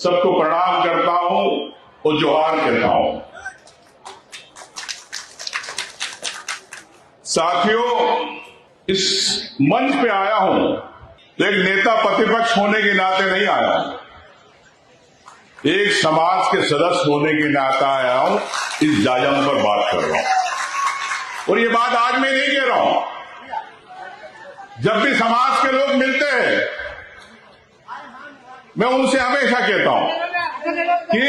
सबको प्रणाम करता हूं और जोहार कहता हूं। साथियों, इस मंच पे आया हूं तो एक नेता प्रतिपक्ष होने के नाते नहीं आया हूं, एक समाज के सदस्य होने के नाते आया हूं। इस जाजम पर बात कर रहा हूं और ये बात आज मैं नहीं कह रहा हूं। जब भी समाज के लोग मिलते हैं मैं उनसे हमेशा कहता हूं कि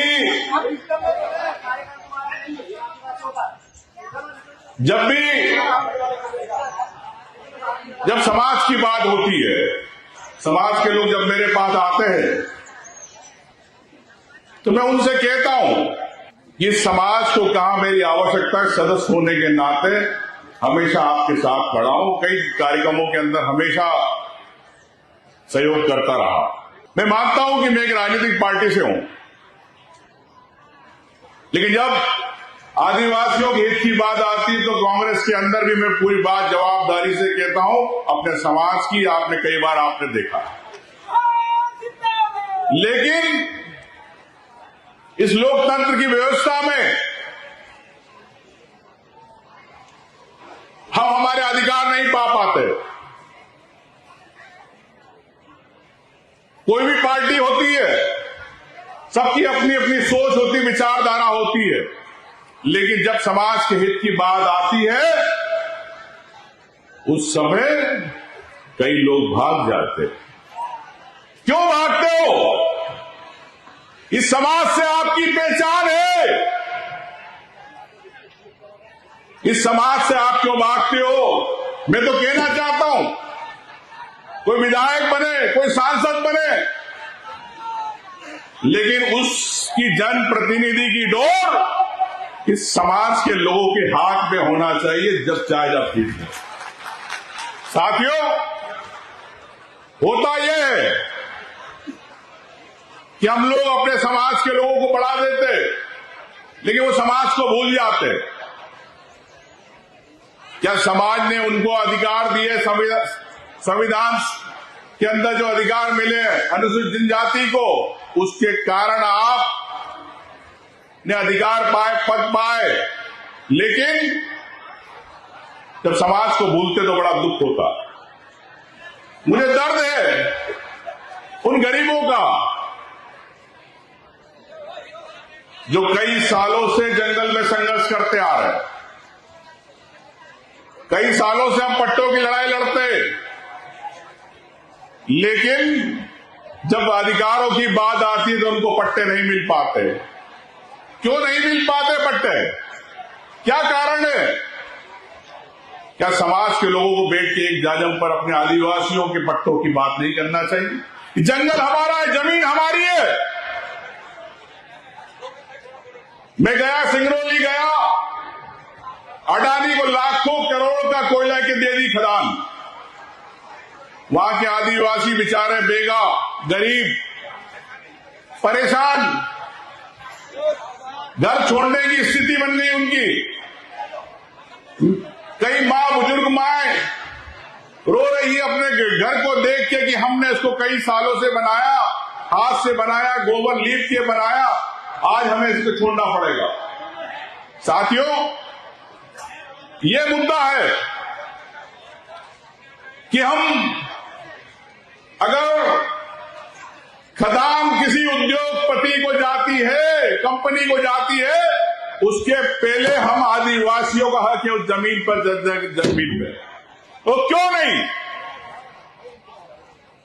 जब समाज की बात होती है, समाज के लोग जब मेरे पास आते हैं तो मैं उनसे कहता हूं कि समाज को कहा मेरी आवश्यकता है, सदस्य होने के नाते हमेशा आपके साथ खड़ा हूं। कई कार्यक्रमों के अंदर हमेशा सहयोग करता रहा। मैं मानता हूं कि मैं एक राजनीतिक पार्टी से हूं, लेकिन जब आदिवासियों के हित की बात आती है तो कांग्रेस के अंदर भी मैं पूरी बात जवाबदारी से कहता हूं अपने समाज की। आपने कई बार आपने देखा, लेकिन इस लोकतंत्र की व्यवस्था में हम हमारे अधिकार नहीं पा पाते। कोई भी पार्टी होती है, सबकी अपनी अपनी सोच होती, विचारधारा होती है, लेकिन जब समाज के हित की बात आती है उस समय कई लोग भाग जाते। क्यों भागते हो? इस समाज से आपकी पहचान है। इस समाज से आप क्यों भागते हो? मैं तो कहना चाहता हूं, कोई विधायक बने, कोई सांसद बने, लेकिन उसकी जनप्रतिनिधि की डोर इस समाज के लोगों के हाथ में होना चाहिए, जब चाहे जब ठीक है। साथियों, होता यह है कि हम लोग अपने समाज के लोगों को बढ़ा देते, लेकिन वो समाज को भूल जाते। क्या समाज ने उनको अधिकार दिए? संविधान के अंदर जो अधिकार मिले अनुसूचित जनजाति को, उसके कारण आप ने अधिकार पाए, पद पाए, लेकिन जब समाज को भूलते तो बड़ा दुख होता। मुझे दर्द है उन गरीबों का जो कई सालों से जंगल में संघर्ष करते आ रहे हैं। कई सालों से हम पट्टों की लड़ाई लड़ते, लेकिन जब अधिकारों की बात आती है तो उनको पट्टे नहीं मिल पाते। क्यों नहीं मिल पाते पट्टे? क्या कारण है? क्या समाज के लोगों को बैठ के एक जाजम पर अपने आदिवासियों के पट्टों की बात नहीं करना चाहिए? जंगल हमारा है, जमीन हमारी है। मैं गया, सिंगरौली गया, अडानी को लाखों करोड़ का कोयला के दे दी खदान। वहां के आदिवासी बेचारे बेगा, गरीब, परेशान, घर छोड़ने की स्थिति बन गई उनकी। कई मां, बुजुर्ग माएं रो रही है अपने घर को देख के कि हमने इसको कई सालों से बनाया, हाथ से बनाया, गोबर लीप के बनाया, आज हमें इसको छोड़ना पड़ेगा। साथियों, ये मुद्दा है कि हम अगर खदान किसी उद्योगपति को जाती है, कंपनी को जाती है, उसके पहले हम आदिवासियों का हक है उस जमीन पर, जमीन पे। तो क्यों नहीं?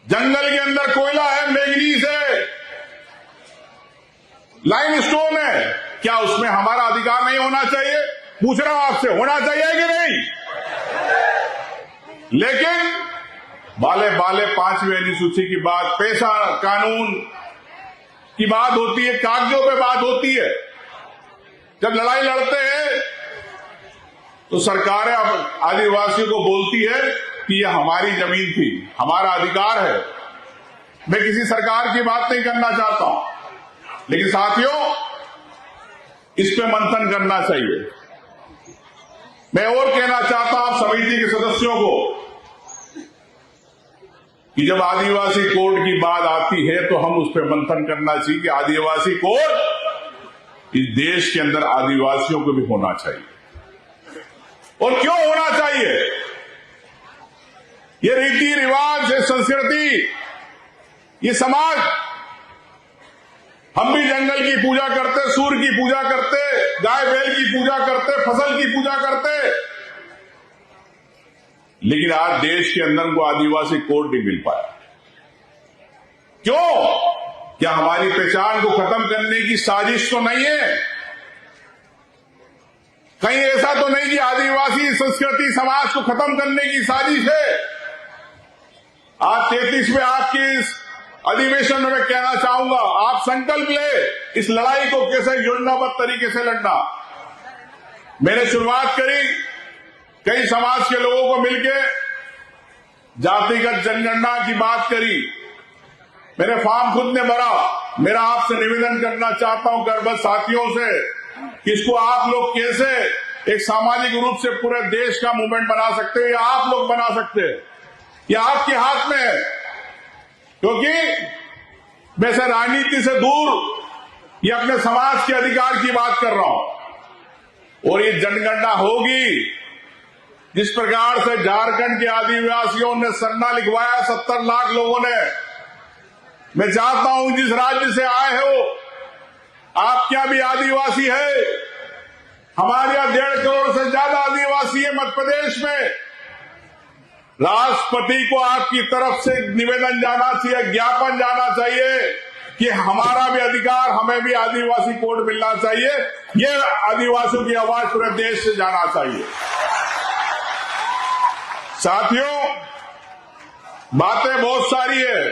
जंगल के अंदर कोयला है, मैंगनीज है, लाइमस्टोन है, क्या उसमें हमारा अधिकार नहीं होना चाहिए? पूछ रहा हूं आपसे, होना चाहिए कि नहीं? लेकिन बाले बाले 5वीं अनुसूची की बात, पैसा कानून की बात होती है, कागजों पे बात होती है। जब लड़ाई लड़ते हैं तो सरकारें आदिवासियों को बोलती है कि यह हमारी जमीन थी, हमारा अधिकार है। मैं किसी सरकार की बात नहीं करना चाहता हूं, लेकिन साथियों, इस पे मंथन करना चाहिए। मैं और कहना चाहता हूं आप समिति के सदस्यों को कि जब आदिवासी कोड की बात आती है तो हम उस पर मंथन करना चाहिए कि आदिवासी कोड इस देश के अंदर आदिवासियों को भी होना चाहिए। और क्यों होना चाहिए? ये रीति रिवाज, ये संस्कृति, ये समाज, हम भी जंगल की पूजा करते, सूर्य की पूजा करते, गाय बैल की पूजा करते, फसल की पूजा करते, लेकिन आज देश के अंदर को आदिवासी कोड नहीं मिल पाया। क्यों? क्या हमारी पहचान को खत्म करने की साजिश तो नहीं है? कहीं ऐसा तो नहीं कि आदिवासी संस्कृति समाज को खत्म करने की साजिश है? आज 33 में आपकी इस अधिवेशन में मैं कहना चाहूंगा, आप संकल्प ले इस लड़ाई को कैसे योजनाबद्ध तरीके से लड़ना। मैंने शुरुआत करी, कई समाज के लोगों को मिलकर जातिगत जनगणना की बात करी, मेरे फॉर्म खुद ने भरा। मेरा आपसे निवेदन करना चाहता हूं गर्भवत साथियों से कि इसको आप लोग कैसे एक सामाजिक रूप से पूरे देश का मूवमेंट बना सकते हैं, या आप लोग बना सकते हैं, यह आपके हाथ में है। क्योंकि वैसे राजनीति से दूर ये अपने समाज के अधिकार की बात कर रहा हूं। और ये जनगणना होगी जिस प्रकार से झारखंड के आदिवासियों ने सरना लिखवाया 70 लाख लोगों ने। मैं चाहता हूं जिस राज्य से आए हो, आप क्या भी आदिवासी है, हमारे यहां 1.5 करोड़ से ज्यादा आदिवासी है मध्य प्रदेश में। राष्ट्रपति को आपकी तरफ से निवेदन जाना चाहिए, ज्ञापन जाना चाहिए कि हमारा भी अधिकार, हमें भी आदिवासी कोड मिलना चाहिए। ये आदिवासियों की आवाज पूरे देश से जाना चाहिए। साथियों, बातें बहुत सारी है,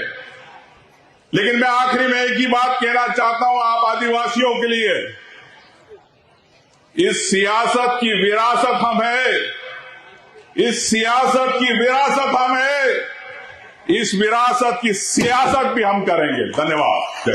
लेकिन मैं आखिरी में एक ही बात कहना चाहता हूं आप आदिवासियों के लिए। इस सियासत की विरासत हम है, इस सियासत की विरासत हम है, इस विरासत की सियासत भी हम करेंगे। धन्यवाद।